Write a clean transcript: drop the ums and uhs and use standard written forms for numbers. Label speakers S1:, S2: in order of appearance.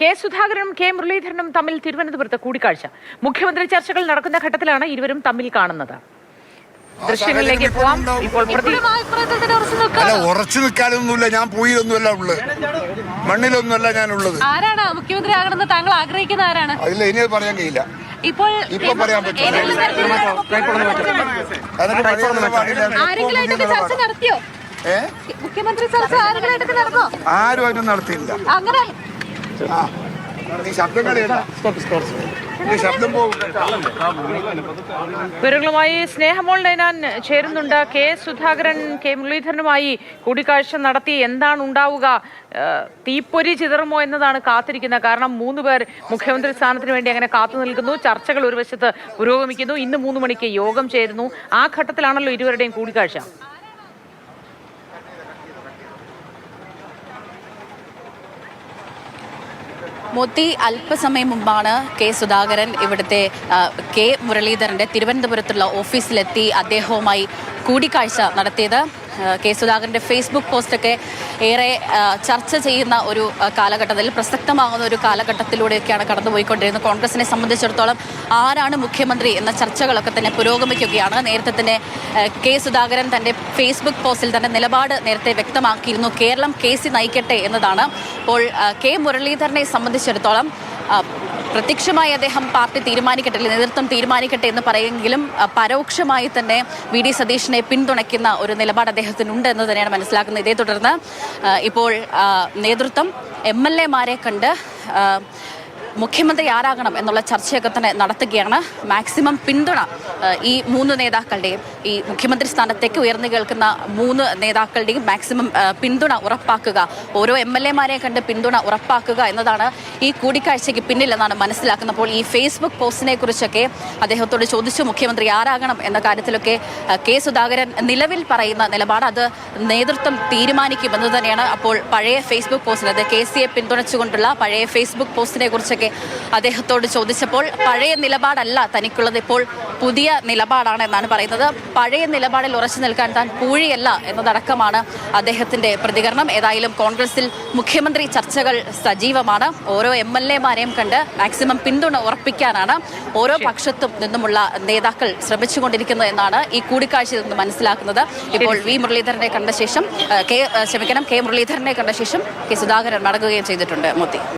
S1: K സുധാകരനും K മുരളീധരനും തമ്മിൽ തിരുവനന്തപുരത്ത് കൂടിക്കാഴ്ച. മുഖ്യമന്ത്രി ചർച്ചകൾ നടക്കുന്ന ഘട്ടത്തിലാണ് ഇരുവരും തമ്മിൽ കാണുന്നത്. ദൃശ്യങ്ങളിലേക്ക് പോവാം. ഇപ്പോൾ
S2: ഉറച്ചു നിൽക്കാനൊന്നുമില്ല, ഞാൻ പോയിട്ടൊന്നുമല്ല ഉള്ളത്, മണ്ണിലൊന്നുമല്ല ഞാനുള്ളത്.
S3: ആരാണ് മുഖ്യമന്ത്രി ആകണമെന്ന് താങ്കൾ ആഗ്രഹിക്കുന്ന ആരാണ്?
S2: അതില്ല, ഇനി അത് പറയാൻ കഴിയില്ല. ഇപ്പൊ പറയാൻ പറ്റില്ല.
S3: ചർച്ച നടത്തിയോ? മുഖ്യമന്ത്രി ചർച്ച ആരെങ്കിലും നടന്നോ?
S2: ആരുമായിട്ടും നടത്തിയില്ല.
S3: അങ്ങനെ
S1: വിവരങ്ങളുമായി സ്നേഹമോൾ നൈനാൻ ചേരുന്നുണ്ട്. കെ സുധാകരൻ കെ മുരളീധരനുമായി കൂടിക്കാഴ്ച നടത്തി. എന്താണ് ഉണ്ടാവുക? തീപ്പൊരി ചിതറുമോ എന്നതാണ് കാത്തിരിക്കുന്നത്. കാരണം 3 പേർ മുഖ്യമന്ത്രി സ്ഥാനത്തിന് വേണ്ടി അങ്ങനെ കാത്തു നിൽക്കുന്നു. ചർച്ചകൾ ഒരു വശത്ത് പുരോഗമിക്കുന്നു. ഇന്ന് 3 മണിക്ക് യോഗം ചേരുന്നു. ആ ഘട്ടത്തിലാണല്ലോ ഇരുവരുടെയും കൂടിക്കാഴ്ച.
S4: മോത്തി അല്പസമയം മുമ്പാണ് കെ സുധാകരൻ ഇവിടുത്തെ കെ മുരളീധരന്റെ തിരുവനന്തപുരത്തുള്ള ഓഫീസിലെത്തി അദ്ദേഹവുമായി കൂടിക്കാഴ്ച നടത്തിയത്. കെ സുധാകരന്റെ ഫേസ്ബുക്ക് പോസ്റ്റൊക്കെ ഏറെ ചർച്ച ചെയ്യുന്ന ഒരു കാലഘട്ടത്തിൽ, പ്രസക്തമാകുന്ന ഒരു കാലഘട്ടത്തിലൂടെയൊക്കെയാണ് കടന്നുപോയിക്കൊണ്ടിരുന്നത്. കോൺഗ്രസിനെ സംബന്ധിച്ചിടത്തോളം ആരാണ് മുഖ്യമന്ത്രി എന്ന ചർച്ചകളൊക്കെ തന്നെ പുരോഗമിക്കുകയാണ്. നേരത്തെ തന്നെ കെ സുധാകരൻ തന്റെ ഫേസ്ബുക്ക് പോസ്റ്റിൽ തന്റെ നിലപാട് നേരത്തെ വ്യക്തമാക്കിയിരുന്നു. കേരളം KC നയിക്കട്ടെ എന്നതാണ്. അപ്പോൾ കെ മുരളീധരനെ സംബന്ധിച്ചിടത്തോളം പ്രത്യക്ഷമായി അദ്ദേഹം പാർട്ടി തീരുമാനിക്കട്ടെ, നേതൃത്വം തീരുമാനിക്കട്ടെ എന്ന് പറയുമെങ്കിലും പരോക്ഷമായി തന്നെ VD സതീഷിനെ പിന്തുണയ്ക്കുന്ന ഒരു നിലപാട് അദ്ദേഹത്തിനുണ്ട് എന്ന് തന്നെയാണ് മനസ്സിലാക്കുന്നത്. ഇതേ തുടർന്ന് ഇപ്പോൾ നേതൃത്വം MLA-മാരെ കണ്ട് മുഖ്യമന്ത്രി ആരാകണം എന്നുള്ള ചർച്ചയൊക്കെ തന്നെ നടത്തുകയാണ്. മാക്സിമം പിന്തുണ ഈ 3 നേതാക്കളുടെയും, ഈ മുഖ്യമന്ത്രി സ്ഥാനത്തേക്ക് ഉയർന്നു കേൾക്കുന്ന 3 നേതാക്കളുടെയും മാക്സിമം പിന്തുണ ഉറപ്പാക്കുക, ഓരോ MLA-മാരെ കണ്ട് പിന്തുണ ഉറപ്പാക്കുക എന്നതാണ് ഈ കൂടിക്കാഴ്ചയ്ക്ക് പിന്നിലെന്നാണ് മനസ്സിലാക്കുന്നത്. അപ്പോൾ ഈ ഫേസ്ബുക്ക് പോസ്റ്റിനെ കുറിച്ചൊക്കെ അദ്ദേഹത്തോട് ചോദിച്ചു മുഖ്യമന്ത്രി ആരാകണം എന്ന കാര്യത്തിലൊക്കെ കെ സുധാകരൻ നിലവിൽ പറയുന്ന നിലപാട് അത് നേതൃത്വം തീരുമാനിക്കുമെന്ന് തന്നെയാണ്. അപ്പോൾ പഴയ ഫേസ്ബുക്ക് പോസ്റ്റിന്, അത് KCയെ പിന്തുണച്ചുകൊണ്ടുള്ള പഴയ ഫേസ്ബുക്ക് പോസ്റ്റിനെ കുറിച്ചൊക്കെ അദ്ദേഹത്തോട് ചോദിച്ചപ്പോൾ പഴയ നിലപാടല്ല തനിക്കുള്ളത്, ഇപ്പോൾ പുതിയ നിലപാടാണ് എന്നാണ് പറയുന്നത്. പഴയ നിലപാടിൽ ഉറച്ചു നിൽക്കാൻ താൻ പൂഴിയല്ല എന്നതടക്കമാണ് അദ്ദേഹത്തിന്റെ പ്രതികരണം. ഏതായാലും കോൺഗ്രസിൽ മുഖ്യമന്ത്രി ചർച്ചകൾ സജീവമാണ്. ഓരോ MLA-മാരെയും കണ്ട് മാക്സിമം പിന്തുണ ഉറപ്പിക്കാനാണ് ഓരോ പക്ഷത്തും നിന്നുമുള്ള നേതാക്കൾ ശ്രമിച്ചുകൊണ്ടിരിക്കുന്നത് എന്നാണ് ഈ കൂടിക്കാഴ്ചയിൽ നിന്ന് മനസ്സിലാക്കുന്നത്. ഇപ്പോൾ കെ മുരളീധരനെ കണ്ട ശേഷം കെ മുരളീധരനെ കണ്ട ശേഷം കെ സുധാകരൻ മടങ്ങുകയും ചെയ്തിട്ടുണ്ട്. മോത്തി.